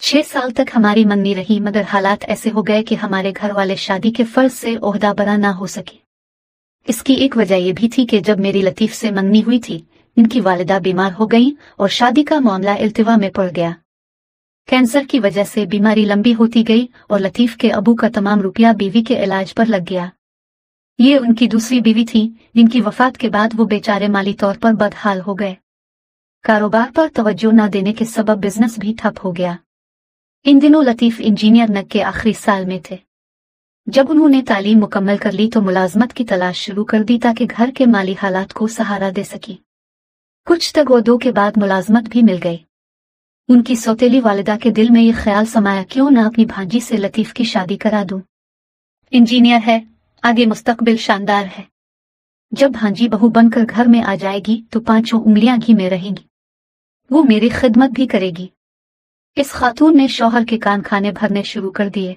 6 साल तक हमारी मंगनी रही, मगर हालात ऐसे हो गए कि हमारे घर वाले शादी के फर्ज से ओहदा बरा ना हो सके। इसकी एक वजह यह भी थी कि जब मेरी लतीफ से मंगनी हुई थी, इनकी वालिदा बीमार हो गई और शादी का मामला इल्तिवा में पड़ गया। कैंसर की वजह से बीमारी लंबी होती गई और लतीफ के अबू का तमाम रुपया बीवी के इलाज पर लग गया। ये उनकी दूसरी बीवी थी, जिनकी वफात के बाद वो बेचारे माली तौर पर बदहाल हो गए। कारोबार पर तवज्जो न देने के सबब बिजनेस भी ठप हो गया। इन दिनों लतीफ इंजीनियर नग के आखिरी साल में थे। जब उन्होंने तालीम मुकम्मल कर ली तो मुलाजमत की तलाश शुरू कर दी ताकि घर के माली हालात को सहारा दे सकी। कुछ तगोदो के बाद मुलाजमत भी मिल गई। उनकी सौतेली वालिदा के दिल में ये ख्याल समाया, क्यों ना अपनी भांजी से लतीफ की शादी करा दूं। इंजीनियर है, आगे मुस्तकबिल शानदार है। जब भांजी बहू बनकर घर में आ जाएगी तो 5 उंगलियां घी में रहेंगी। वो मेरी खिदमत भी करेगी। इस खातून ने शौहर के कान खाने भरने शुरू कर दिए।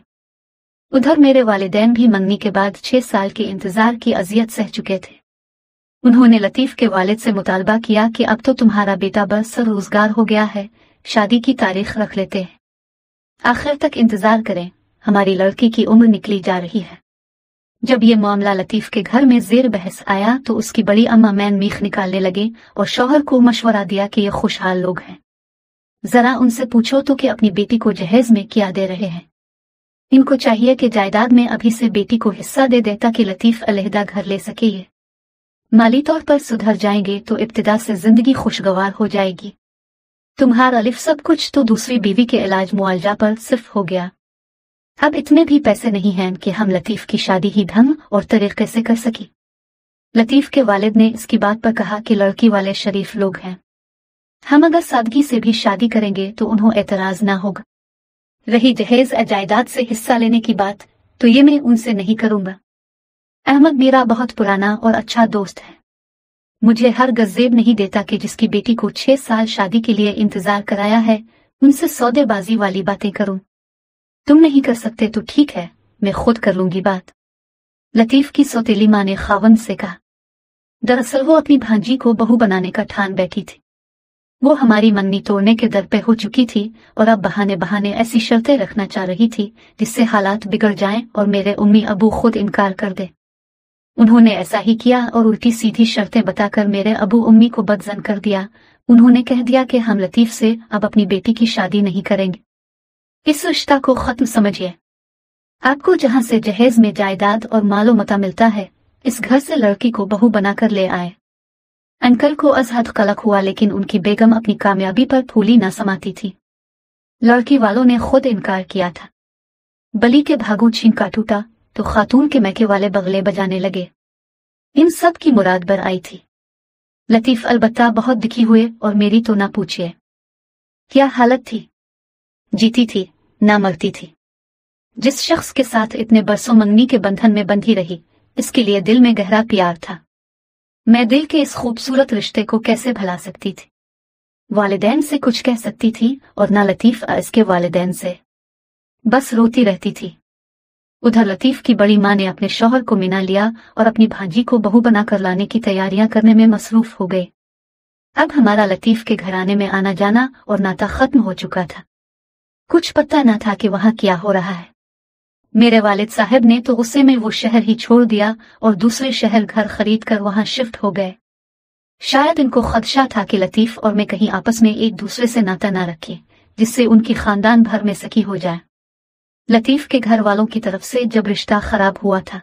उधर मेरे वालिदैन भी मंगनी के बाद 6 साल के इंतजार की अजियत सह चुके थे। उन्होंने लतीफ के वालिद से मुतालबा किया कि अब तो तुम्हारा बेटा बस रोजगार हो गया है, शादी की तारीख रख लेते हैं। आखिर तक इंतजार करें, हमारी लड़की की उम्र निकली जा रही है। जब ये मामला लतीफ के घर में जेर बहस आया तो उसकी बड़ी अम्मा मैन मीख निकालने लगे और शौहर को मशवरा दिया कि ये खुशहाल लोग हैं, जरा उनसे पूछो तो कि अपनी बेटी को जहेज में क्या दे रहे हैं। इनको चाहिए कि जायदाद में अभी से बेटी को हिस्सा दे दे ताकि लतीफ अलहदा घर ले सके। ये माली तौर पर सुधर जाएंगे तो इब्तिदा से जिंदगी खुशगवार हो जाएगी। तुम्हारा लिफ सब कुछ तो दूसरी बीवी के इलाज मुआवजा पर सिर्फ हो गया। अब इतने भी पैसे नहीं हैं कि हम लतीफ की शादी ही ढंग और तरीके से कर सकी। लतीफ के वालिद ने इसकी बात पर कहा कि लड़की वाले शरीफ लोग हैं, हम अगर सादगी से भी शादी करेंगे तो उन्हें एतराज ना होगा। रही जहेज जायदाद से हिस्सा लेने की बात, तो ये मैं उनसे नहीं करूंगा। अहमद मेरा बहुत पुराना और अच्छा दोस्त है। मुझे हर गज़ेब नहीं देता कि जिसकी बेटी को 6 साल शादी के लिए इंतजार कराया है उनसे सौदेबाजी वाली बातें करूं। तुम नहीं कर सकते तो ठीक है, मैं खुद कर लूंगी बात। लतीफ की सौतेली माँ ने खावंद से कहा। दरअसल वो अपनी भांजी को बहू बनाने का ठान बैठी थी। वो हमारी मंगनी तोड़ने के दर पे हो चुकी थी और अब बहाने बहाने ऐसी शर्तें रखना चाह रही थी जिससे हालात बिगड़ जाएं और मेरे उम्मी अबू खुद इनकार कर दे। उन्होंने ऐसा ही किया और उल्टी सीधी शर्तें बताकर मेरे अबू उम्मी को बदजन कर दिया। उन्होंने कह दिया कि हम लतीफ से अब अपनी बेटी की शादी नहीं करेंगे। इस रिश्ता को खत्म समझिए। आपको जहां से जहेज में जायदाद और मालो मता मिलता है, इस घर से लड़की को बहू बनाकर ले आए। अंकल को अजहद कलक हुआ, लेकिन उनकी बेगम अपनी कामयाबी पर फूली न समाती थी। लड़की वालों ने खुद इनकार किया था। बली के भागू छींका टूटा तो खातून के मैके वाले बगले बजाने लगे। इन सब की मुराद बर आई थी। लतीफ अलबत्ता बहुत दुखी हुए और मेरी तो ना पूछिए। क्या हालत थी, जीती थी ना मरती थी। जिस शख्स के साथ इतने बरसों मंगनी के बंधन में बंधी रही, इसके लिए दिल में गहरा प्यार था। मैं दिल के इस खूबसूरत रिश्ते को कैसे भुला सकती थी। वालिदैन से कुछ कह सकती थी और ना लतीफ इसके वालिदैन से। बस रोती रहती थी। उधर लतीफ की बड़ी माँ ने अपने शौहर को मिला लिया और अपनी भांजी को बहू बनाकर लाने की तैयारियां करने में मसरूफ हो गए। अब हमारा लतीफ के घराने में आना जाना और नाता खत्म हो चुका था। कुछ पता न था कि वहां क्या हो रहा है। मेरे वालिद साहब ने तो गुस्से में वो शहर ही छोड़ दिया और दूसरे शहर घर खरीद कर वहां शिफ्ट हो गए। शायद इनको खदशा था कि लतीफ और मैं कहीं आपस में एक दूसरे से नाता ना रखें, जिससे उनकी खानदान भर में सखी हो जाए। लतीफ के घर वालों की तरफ से जब रिश्ता खराब हुआ था,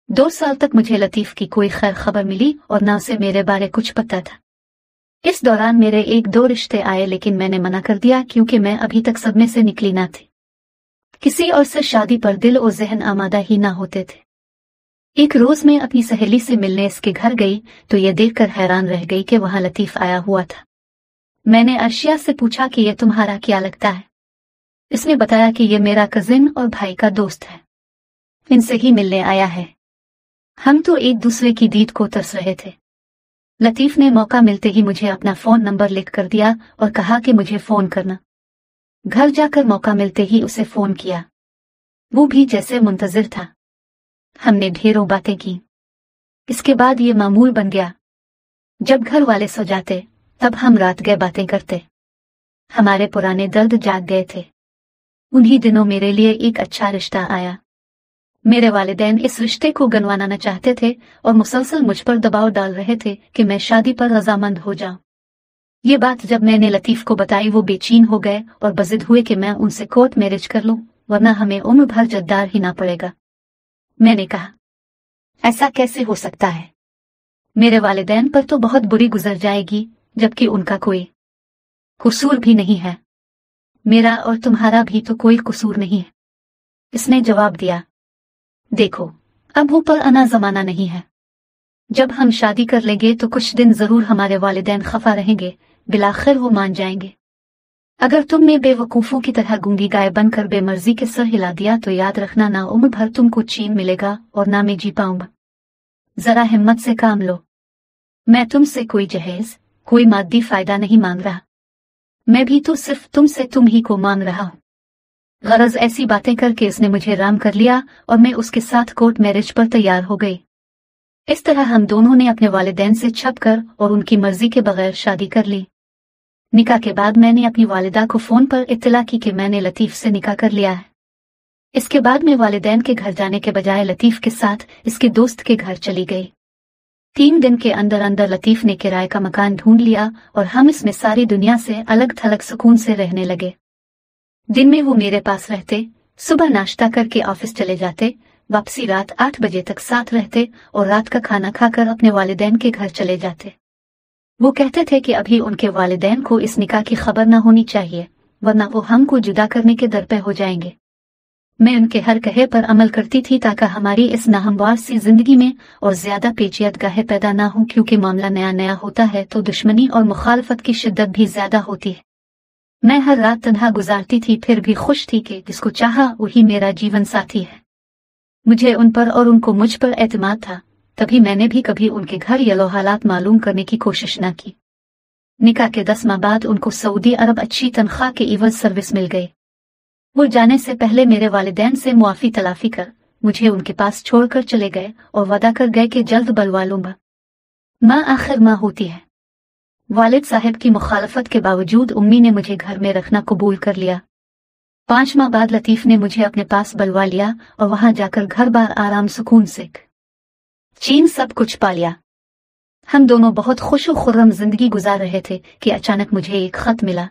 2 साल तक मुझे लतीफ की कोई खैर खबर मिली और ना उसे मेरे बारे कुछ पता था। इस दौरान मेरे 1-2 रिश्ते आए, लेकिन मैंने मना कर दिया क्योंकि मैं अभी तक सदमे से निकली ना थी। किसी और से शादी पर दिल और जहन आमादा ही ना होते थे। एक रोज मैं अपनी सहेली से मिलने इसके घर गई तो ये देखकर हैरान रह गई कि वहां लतीफ आया हुआ था। मैंने अर्शिया से पूछा कि ये तुम्हारा क्या लगता है। इसने बताया कि ये मेरा कजिन और भाई का दोस्त है, इनसे ही मिलने आया है। हम तो एक दूसरे की दीद को तरस रहे थे। लतीफ ने मौका मिलते ही मुझे अपना फोन नंबर लिख कर दिया और कहा कि मुझे फोन करना। घर जाकर मौका मिलते ही उसे फोन किया। वो भी जैसे मुंतजिर था। हमने ढेरों बातें की। इसके बाद ये मामूल बन गया, जब घर वाले सो जाते तब हम रात गए बातें करते। हमारे पुराने दर्द जाग गए थे। उन्हीं दिनों मेरे लिए एक अच्छा रिश्ता आया। मेरे वालिदैन इस रिश्ते को गंवाना न चाहते थे और मुसलसल मुझ पर दबाव डाल रहे थे कि मैं शादी पर रजामंद हो जाऊं। ये बात जब मैंने लतीफ को बताई, वो बेचैन हो गए और बजिद हुए कि मैं उनसे कोर्ट मैरिज कर लूं, वरना हमें उम्र भर जद्दार ही ना पड़ेगा। मैंने कहा, ऐसा कैसे हो सकता है? मेरे वालिदैन पर तो बहुत बुरी गुजर जाएगी, जबकि उनका कोई कसूर भी नहीं है। मेरा और तुम्हारा भी तो कोई कसूर नहीं है। इसने जवाब दिया, देखो, अब वो पर आना जमाना नहीं है। जब हम शादी कर लेंगे तो कुछ दिन जरूर हमारे वालिदैन खफा रहेंगे, बिलाखिर वो मान जाएंगे। अगर तुमने बेवकूफों की तरह गूंगी गाय बनकर बेमर्जी के सर हिला दिया तो याद रखना, ना उम्र भर तुमको चैन मिलेगा और ना मैं जी पाऊंगा। जरा हिम्मत से काम लो। मैं तुमसे कोई जहेज, कोई मादी फायदा नहीं मांग रहा। मैं भी तो सिर्फ तुमसे तुम ही को मांग रहा हूं। गरज ऐसी बातें करके इसने मुझे राम कर लिया और मैं उसके साथ कोर्ट मैरिज पर तैयार हो गई। इस तरह हम दोनों ने अपने वालिदैन से छपकर और उनकी मर्जी के बगैर शादी कर ली। निकाह के बाद मैंने अपनी वालिदा को फोन पर इत्तला की कि मैंने लतीफ से निकाह कर लिया है। इसके बाद मैं वालिदैन के घर जाने के बजाय लतीफ के साथ इसके दोस्त के घर चली गई। 3 दिन के अंदर अंदर लतीफ ने किराए का मकान ढूंढ लिया और हम इसमें सारी दुनिया से अलग थलग सुकून से रहने लगे। दिन में वो मेरे पास रहते, सुबह नाश्ता करके ऑफिस चले जाते, वापसी रात 8 बजे तक साथ रहते और रात का खाना खाकर अपने वालिदैन के घर चले जाते। वो कहते थे कि अभी उनके वालिदैन को इस निकाह की खबर न होनी चाहिए, वरना वो हमको जुदा करने के दर पे हो जाएंगे। मैं उनके हर कहे पर अमल करती थी ताकि हमारी इस नाहमवार सी जिंदगी में और ज्यादा पेचीदगाहें पैदा ना हो, क्योंकि मामला नया नया होता है तो दुश्मनी और मुखालफत की शिद्दत भी ज्यादा होती है। मैं हर रात तन्हा गुजारती थी, फिर भी खुश थी कि जिसको चाहा वही मेरा जीवन साथी है। मुझे उन पर और उनको मुझ पर एतमाद था, तभी मैंने भी कभी उनके घर ये हालात मालूम करने की कोशिश न की। निकाह के 10 माह बाद उनको सऊदी अरब अच्छी तनख्वाह के इवज सर्विस मिल गई। वो जाने से पहले मेरे वालिदैन से मुआफी तलाफी कर मुझे उनके पास छोड़कर चले गए और वादा कर गए कि जल्द बलवा लूंगा। माँ आखिर माँ होती है। वालिद साहब की मुखालफत के बावजूद उम्मी ने मुझे घर में रखना कबूल कर लिया। 5 माह बाद लतीफ ने मुझे अपने पास बलवा लिया और वहां जाकर घर बार आराम सुकून से चैन सब कुछ पा लिया। हम दोनों बहुत खुश और खुर्रम जिंदगी गुजार रहे थे कि अचानक मुझे एक खत मिला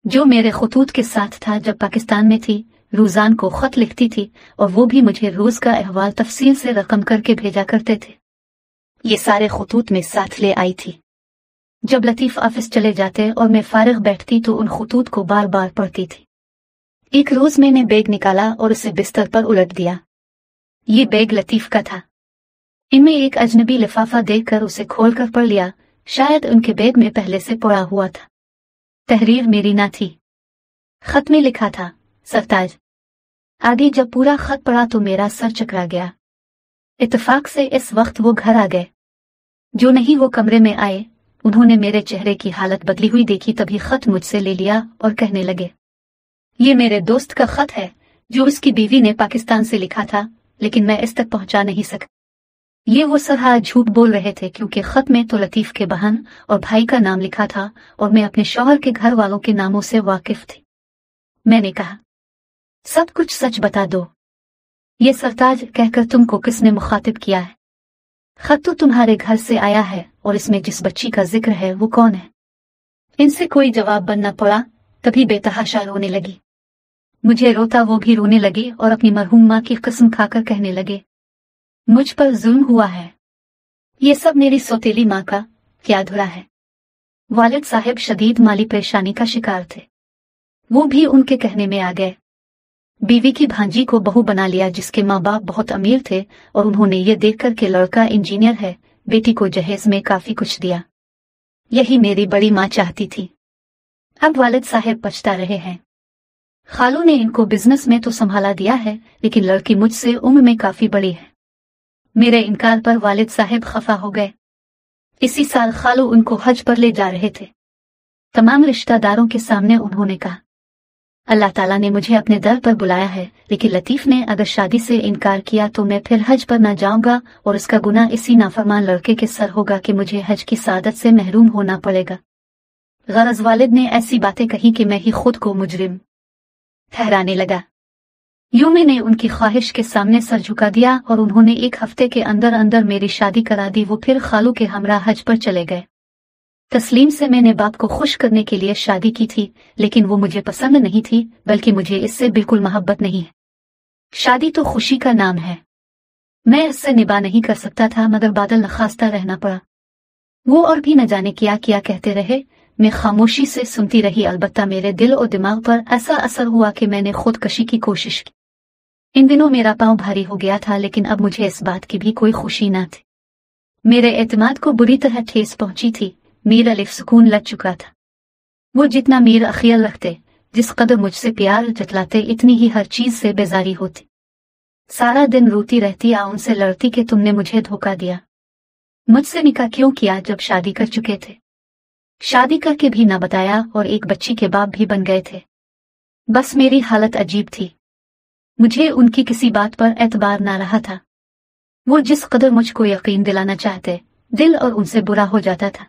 जो मेरे खतूत के साथ था। जब पाकिस्तान में थी, रोजान को खत लिखती थी और वो भी मुझे रोज का अहवाल तफसील से रकम करके भेजा करते थे। ये सारे खतूत में साथ ले आई थी। जब लतीफ ऑफिस चले जाते और मैं फारिग बैठती तो उन खतूत को बार बार पढ़ती थी। एक रोज मैंने बैग निकाला और उसे बिस्तर पर उलट दिया। ये बैग लतीफ का था। इनमें एक अजनबी लिफाफा देखकर उसे खोलकर पढ़ लिया। शायद उनके बैग में पहले से पड़ा हुआ था। तहरीर मेरी ना थी। खत में लिखा था, सरताज। आदि जब पूरा खत पढ़ा तो मेरा सर चकरा गया। इत्तेफाक से इस वक्त वो घर आ गए। जो नहीं वो कमरे में आए। उन्होंने मेरे चेहरे की हालत बदली हुई देखी, तभी खत मुझसे ले लिया और कहने लगे, ये मेरे दोस्त का खत है जो उसकी बीवी ने पाकिस्तान से लिखा था, लेकिन मैं इस तक पहुंचा नहीं सका। ये वो सरहा झूठ बोल रहे थे, क्योंकि खत में तो लतीफ के बहन और भाई का नाम लिखा था और मैं अपने शौहर के घर वालों के नामों से वाकिफ थी। मैंने कहा, सब कुछ सच बता दो। ये सरताज कहकर तुमको किसने मुखातिब किया है? खत तो तुम्हारे घर से आया है और इसमें जिस बच्ची का जिक्र है वो कौन है? इनसे कोई जवाब बनना पड़ा। तभी बेतहाशा रोने लगी। मुझे रोता वो भी रोने लगे और अपनी मरहूम माँ की कसम खाकर कहने लगे, मुझ पर जुल्म हुआ है। ये सब मेरी सौतेली माँ का क्या धुरा है। वालिद साहब शदीद माली परेशानी का शिकार थे। वो भी उनके कहने में आ गए। बीवी की भांजी को बहू बना लिया, जिसके माँ बाप बहुत अमीर थे और उन्होंने ये देखकर कि लड़का इंजीनियर है, बेटी को जहेज में काफी कुछ दिया। यही मेरी बड़ी माँ चाहती थी। अब वालिद साहब पछता रहे हैं। खालू ने इनको बिजनेस में तो संभाला दिया है, लेकिन लड़की मुझसे उम्र में काफी बड़ी है। मेरे इनकार पर वालिद साहब खफा हो गए। इसी साल खालू उनको हज पर ले जा रहे थे। तमाम रिश्तेदारों के सामने उन्होंने कहा, अल्लाह ताला ने मुझे अपने दर पर बुलाया है, लेकिन लतीफ ने अगर शादी से इनकार किया तो मैं फिर हज पर न जाऊंगा और इसका गुनाह इसी नाफरमान लड़के के सर होगा कि मुझे हज की सादत से महरूम होना पड़ेगा। गरज वालिद ने ऐसी बातें कही कि मैं ही खुद को मुजरिम ठहराने लगा। यूं मैंने उनकी ख्वाहिश के सामने सर झुका दिया और उन्होंने 1 हफ्ते के अंदर अंदर मेरी शादी करा दी। वो फिर खालू के हमरा हज पर चले गए। तस्लीम से मैंने बाप को खुश करने के लिए शादी की थी, लेकिन वो मुझे पसंद नहीं थी, बल्कि मुझे इससे बिल्कुल मोहब्बत नहीं है। शादी तो खुशी का नाम है, मैं इससे निभा नहीं कर सकता था, मगर बादल नखास्ता रहना पड़ा। वो और भी न जाने क्या क्या कहते रहे, मैं खामोशी से सुनती रही। अलबत्ता मेरे दिल और दिमाग पर ऐसा असर हुआ कि मैंने खुदकशी की कोशिश की। इन दिनों मेरा पांव भारी हो गया था, लेकिन अब मुझे इस बात की भी कोई खुशी न थी। मेरे एतमाद को बुरी तरह ठेस पहुंची थी। मीर अलिफ सुकून लग चुका था। वो जितना मीर अखियल रखते, जिस कदर मुझसे प्यार जतलाते, इतनी ही हर चीज से बेजारी होती। सारा दिन रोती रहती, उनसे लड़ती कि तुमने मुझे धोखा दिया, मुझसे निकाह क्यों किया जब शादी कर चुके थे। शादी करके भी न बताया और एक बच्ची के बाप भी बन गए थे। बस मेरी हालत अजीब थी। मुझे उनकी किसी बात पर एतबार ना रहा था। वो जिस कदर मुझको यकीन दिलाना चाहते, दिल और उनसे बुरा हो जाता था।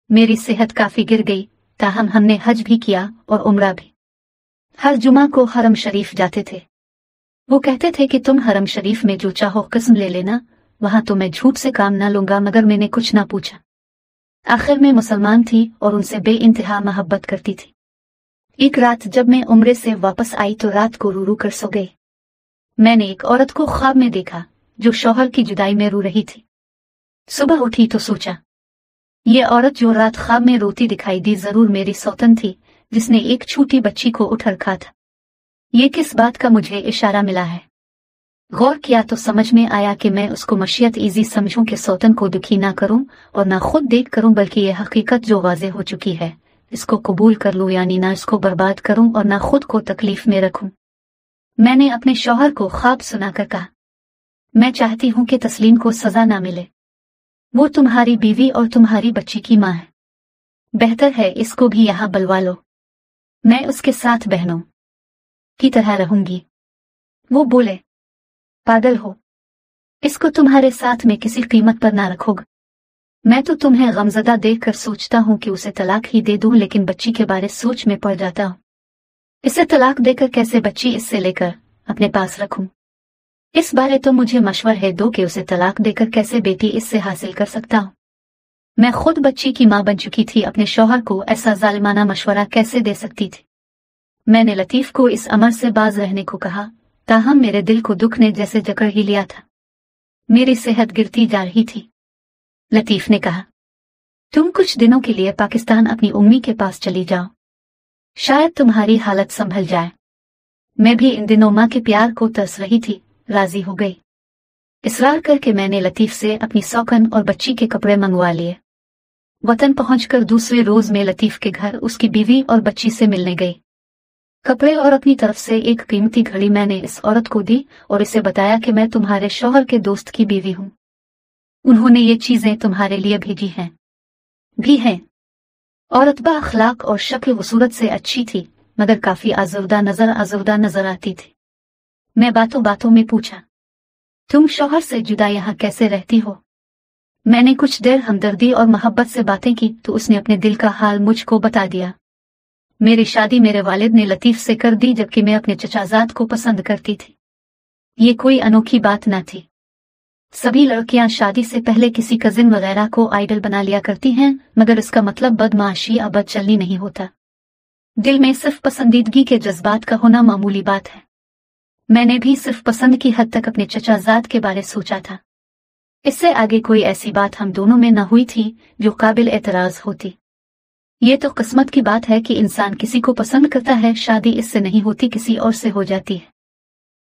मेरी सेहत काफी गिर गई, ताहम हमने हज भी किया और उम्रा भी। हर जुमा को हरम शरीफ जाते थे। वो कहते थे कि तुम हरम शरीफ में जो चाहो किस्म ले लेना, वहां तो मैं झूठ से काम ना लूंगा, मगर मैंने कुछ ना पूछा। आखिर में मुसलमान थी और उनसे बेइंतहा मोहब्बत करती थी। एक रात जब मैं उम्रे से वापस आई तो रात को रू रू कर सो गई। मैंने एक औरत को ख्वाब में देखा जो शौहर की जुदाई में रो रही थी। सुबह उठी तो सोचा, ये औरत जो रात ख्वाब में रोती दिखाई दी जरूर मेरी सौतन थी, जिसने एक छोटी बच्ची को उठा रखा था। ये किस बात का मुझे इशारा मिला है। गौर किया तो समझ में आया कि मैं उसको मशियत ईजी समझूं कि सौतन को दुखी ना करूं और ना खुद देख करूं, बल्कि यह हकीकत जो वाज़े हो चुकी है इसको कबूल कर लूं, यानी ना इसको बर्बाद करूं और ना खुद को तकलीफ में रखूं। मैंने अपने शौहर को ख्वाब सुनाकर कहा, मैं चाहती हूं कि तस्लीम को सजा ना मिले। वो तुम्हारी बीवी और तुम्हारी बच्ची की माँ है। बेहतर है इसको भी यहाँ बलवा लो। मैं उसके साथ बहनों की तरह रहूंगी। वो बोले, पागल हो, इसको तुम्हारे साथ में किसी कीमत पर ना रखोगे। मैं तो तुम्हें गमजदा देखकर सोचता हूं कि उसे तलाक ही दे दूं, लेकिन बच्ची के बारे सोच में पड़ जाता हूं। इसे तलाक देकर कैसे बच्ची इससे लेकर अपने पास रखूं। इस बारे तो मुझे मशवरा है दो कि उसे तलाक देकर कैसे बेटी इससे हासिल कर सकता हूं। मैं खुद बच्ची की मां बन चुकी थी, अपने शौहर को ऐसा जालिमाना मशवरा कैसे दे सकती थी। मैंने लतीफ को इस अमर से बाज रहने को कहा, ताहम मेरे दिल को दुख ने जैसे जकड़ ही लिया था। मेरी सेहत गिरती जा रही थी। लतीफ ने कहा, तुम कुछ दिनों के लिए पाकिस्तान अपनी उम्मी के पास चली जाओ, शायद तुम्हारी हालत संभल जाए। मैं भी इन दिनों मां के प्यार को तरस रही थी, राजी हो गई। इसरार करके मैंने लतीफ से अपनी सौकन और बच्ची के कपड़े मंगवा लिए। वतन पहुंचकर दूसरे रोज में लतीफ के घर उसकी बीवी और बच्ची से मिलने गई। कपड़े और अपनी तरफ से एक कीमती घड़ी मैंने इस औरत को दी और इसे बताया कि मैं तुम्हारे शौहर के दोस्त की बीवी हूं। उन्होंने ये चीजें तुम्हारे लिए भेजी हैं भी हैं। औरत बा अखलाक और शक्ल व सूरत से अच्छी थी, मगर काफी आज़ुर्दा नजर आती थी। मैं बातों बातों में पूछा, तुम शौहर से जुदा यहाँ कैसे रहती हो। मैंने कुछ देर हमदर्दी और मोहब्बत से बातें की तो उसने अपने दिल का हाल मुझको बता दिया। मेरी शादी मेरे वालिद ने लतीफ से कर दी, जबकि मैं अपने चचाजाद को पसंद करती थी। ये कोई अनोखी बात न थी। सभी लड़कियां शादी से पहले किसी कजिन वगैरह को आइडल बना लिया करती हैं, मगर इसका मतलब बदमाशी या बदचलनी नहीं होता। दिल में सिर्फ पसंदीदगी के जज्बात का होना मामूली बात है। मैंने भी सिर्फ पसंद की हद तक अपने चचाजाद के बारे सोचा था। इससे आगे कोई ऐसी बात हम दोनों में न हुई थी जो काबिल एतराज होती। ये तो किस्मत की बात है कि इंसान किसी को पसंद करता है, शादी इससे नहीं होती, किसी और से हो जाती है।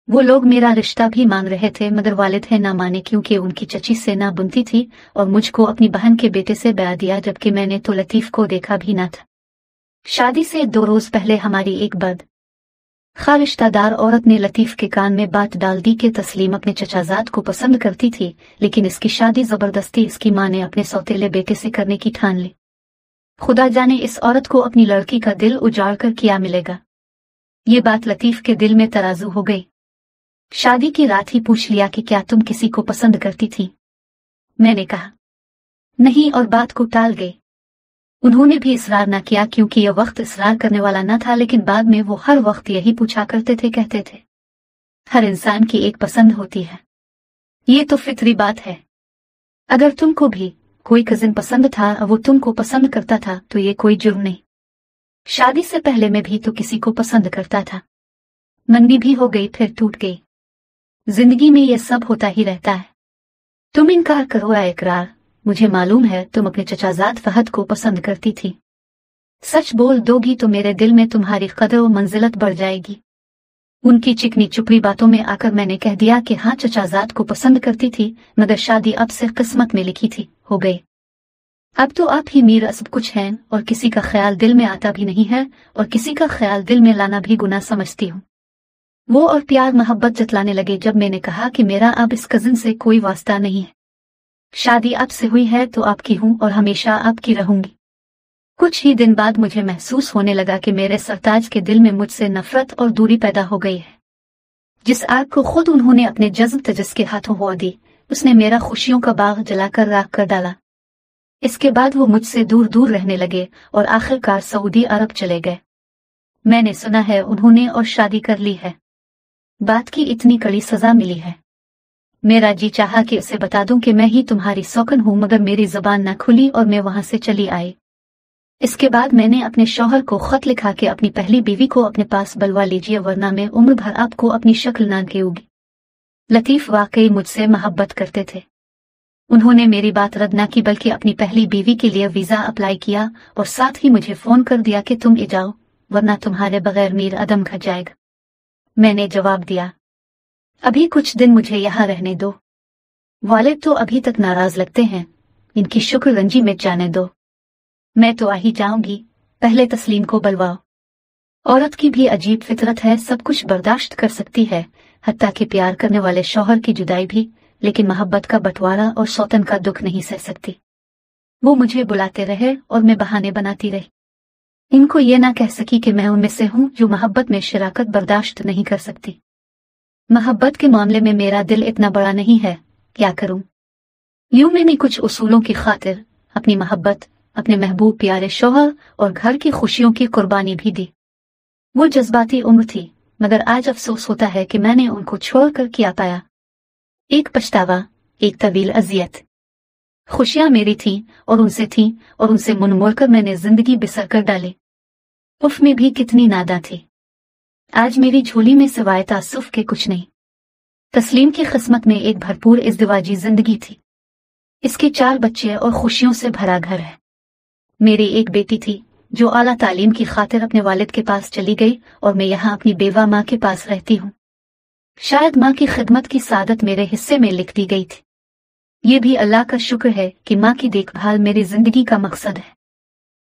वो लोग मेरा रिश्ता भी मांग रहे थे, मगर वालिद है ना माने, क्योंकि उनकी चची से ना बुनती थी और मुझको अपनी बहन के बेटे से ब्याह दिया, जबकि मैंने तो लतीफ को देखा भी ना था। शादी से 2 रोज पहले हमारी एक खा रिश्तेदार औरत ने लतीफ के कान में बात डाल दी कि तस्लीम अपने चचाजाद को पसंद करती थी, लेकिन इसकी शादी जबरदस्ती इसकी मां ने अपने सौतेले बेटे से करने की ठान ली। खुदा जाने इस औरत को अपनी लड़की का दिल उजाड़ कर क्या मिलेगा। ये बात लतीफ के दिल में तराजू हो गई। शादी की रात ही पूछ लिया कि क्या तुम किसी को पसंद करती थी। मैंने कहा नहीं और बात को टाल गई। उन्होंने भी इसरार न किया क्योंकि यह वक्त इसरार करने वाला न था, लेकिन बाद में वो हर वक्त यही पूछा करते थे। कहते थे हर इंसान की एक पसंद होती है, ये तो फितरी बात है। अगर तुमको भी कोई कजिन पसंद था और वो तुमको पसंद करता था तो ये कोई जुर्म नहीं। शादी से पहले मैं भी तो किसी को पसंद करता था, मंगनी भी हो गई फिर टूट गई। जिंदगी में ये सब होता ही रहता है। तुम इनकार करो या इकरार, मुझे मालूम है तुम अपने चचाजाद फहद को पसंद करती थी। सच बोल दोगी तो मेरे दिल में तुम्हारी कदर और मंजिलत बढ़ जाएगी। उनकी चिकनी चुपड़ी बातों में आकर मैंने कह दिया कि हाँ चचाजाद को पसंद करती थी, मगर शादी अब से किस्मत में लिखी थी, हो गई। अब तो आप ही मेरा सब कुछ हैं और किसी का ख्याल दिल में आता भी नहीं है और किसी का ख्याल दिल में लाना भी गुनाह समझती हूँ। वो और प्यार मोहब्बत जतलाने लगे जब मैंने कहा कि मेरा अब इस कजिन से कोई वास्ता नहीं है। शादी आपसे हुई है तो आपकी हूँ और हमेशा आपकी रहूंगी। कुछ ही दिन बाद मुझे महसूस होने लगा कि मेरे सरताज के दिल में मुझसे नफरत और दूरी पैदा हो गई है। जिस आग को खुद उन्होंने अपने जज्ब तजस के हाथों हुआ दी, उसने मेरा खुशियों का बाग जलाकर राख कर डाला। इसके बाद वो मुझसे दूर दूर रहने लगे और आखिरकार सऊदी अरब चले गए। मैंने सुना है उन्होंने और शादी कर ली है। बात की इतनी कड़ी सजा मिली है। मेरा जी चाहा कि उसे बता दूं कि मैं ही तुम्हारी सौकन हूं, मगर मेरी जुबान न खुली और मैं वहां से चली आई। इसके बाद मैंने अपने शौहर को खत लिखा कि अपनी पहली बीवी को अपने पास बुलवा लीजिए, वरना मैं उम्र भर आपको अपनी शक्ल न देखूंगी। लतीफ वाकई मुझसे मोहब्बत करते थे। उन्होंने मेरी बात रद्द न की बल्कि अपनी पहली बीवी के लिए वीजा अप्लाई किया और साथ ही मुझे फोन कर दिया कि तुम जाओ, वरना तुम्हारे बगैर मीर अदम घट जाएगा। मैंने जवाब दिया अभी कुछ दिन मुझे यहाँ रहने दो। वालिद तो अभी तक नाराज लगते हैं, इनकी शुक्र रंजी मिट जाने दो। मैं तो आ ही जाऊंगी, पहले तस्लीम को बुलवाओ। औरत की भी अजीब फितरत है, सब कुछ बर्दाश्त कर सकती है, हत्ता कि प्यार करने वाले शौहर की जुदाई भी, लेकिन मोहब्बत का बंटवारा और सौतन का दुख नहीं सह सकती। वो मुझे बुलाते रहे और मैं बहाने बनाती रही। इनको ये ना कह सकी कि मैं उनमें से हूं जो मोहब्बत में शराकत बर्दाश्त नहीं कर सकती। मोहब्बत के मामले में मेरा दिल इतना बड़ा नहीं है, क्या करूं। यूं मैंने कुछ उसूलों की खातिर अपनी मोहब्बत, अपने महबूब प्यारे शौहर और घर की खुशियों की कुर्बानी भी दी। वो जज्बाती उम्र थी, मगर आज अफसोस होता है कि मैंने उनको छोड़कर क्या पाया। एक पछतावा, एक तवील अजियत। खुशियां मेरी थीं और उनसे मुन मोड़कर मैंने जिंदगी बिसर कर डाली। उफ में भी कितनी नादा थी। आज मेरी झोली में सिवाय तासुफ के कुछ नहीं। तस्लीम की किस्मत में एक भरपूर इज़्दिवाजी जिंदगी थी। इसके 4 बच्चे और खुशियों से भरा घर है। मेरी एक बेटी थी जो आला तालीम की खातिर अपने वालिद के पास चली गई और मैं यहाँ अपनी बेवा माँ के पास रहती हूँ। शायद माँ की खिदमत की सादत मेरे हिस्से में लिख दी गई थी। ये भी अल्लाह का शुक्र है कि माँ की देखभाल मेरी जिंदगी का मकसद है।